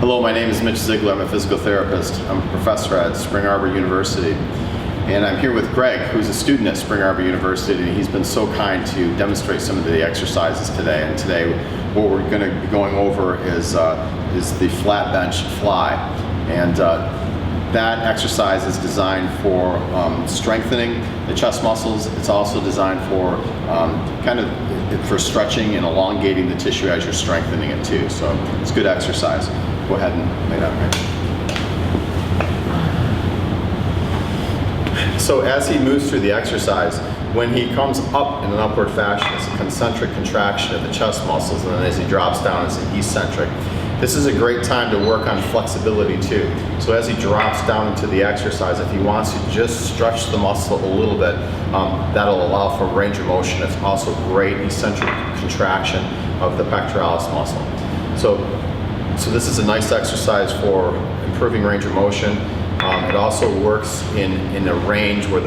Hello, my name is Mitch Ziegler. I'm a physical therapist. I'm a professor at Spring Arbor University. And I'm here with Greg, who's a student at Spring Arbor University. He's been so kind to demonstrate some of the exercises today. And today, what we're going to be going over is the flat bench fly. And that exercise is designed for strengthening the chest muscles. It's also designed for for stretching and elongating the tissue as you're strengthening it too. So it's a good exercise. Go ahead and lay down here. So as he moves through the exercise, when he comes up in an upward fashion, it's a concentric contraction of the chest muscles, and then as he drops down, it's an eccentric. This is a great time to work on flexibility too. So as he drops down into the exercise, if he wants to just stretch the muscle a little bit, that'll allow for range of motion. It's also great eccentric contraction of the pectoralis muscle. So this is a nice exercise for improving range of motion. It also works in a range where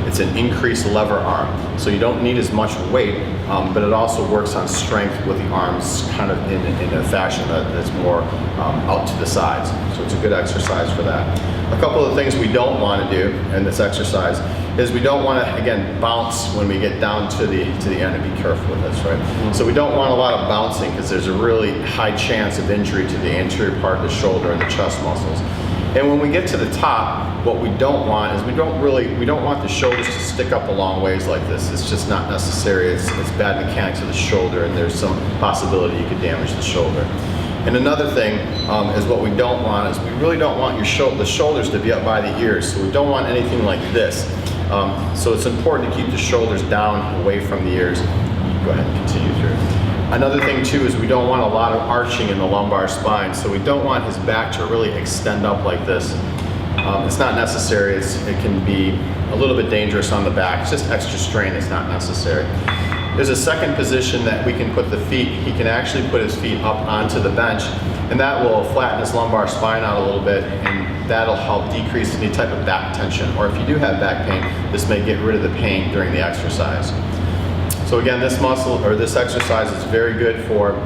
it's an increased lever arm. So you don't need as much weight, but it also works on strength with the arms kind of in a fashion that's more out to the sides. So it's a good exercise for that. A couple of things we don't want to do in this exercise is we don't want to, again, bounce when we get down to the end, and be careful with this, right? So we don't want a lot of bouncing because there's a really high chance of injury to the anterior part of the shoulder and the chest muscles. And when we get to the top, what we don't want is we don't want the shoulders to stick up a long ways like this. It's just not necessary. It's bad mechanics of the shoulder, and there's some possibility you could damage the shoulder. And another thing is what we don't want is we really don't want the shoulders to be up by the ears. So we don't want anything like this. So it's important to keep the shoulders down away from the ears. Go ahead and continue through. Another thing too is we don't want a lot of arching in the lumbar spine, so we don't want his back to really extend up like this. It's not necessary. It can be a little bit dangerous on the back. It's just extra strain. It's not necessary. There's a second position that we can put the feet. He can actually put his feet up onto the bench, and that will flatten his lumbar spine out a little bit, and that'll help decrease any type of back tension. Or if you do have back pain, this may get rid of the pain during the exercise. So again, this exercise is very good for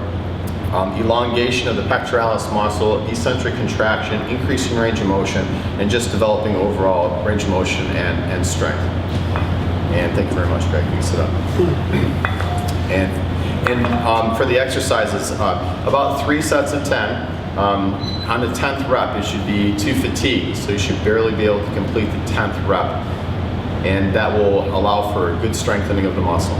elongation of the pectoralis muscle, eccentric contraction, increasing range of motion, and just developing overall range of motion and strength. And thank you very much, Greg. You can sit up. And for the exercises, about 3 sets of 10. On the 10th rep, it should be too fatigued, so you should barely be able to complete the 10th rep. And that will allow for a good strengthening of the muscle.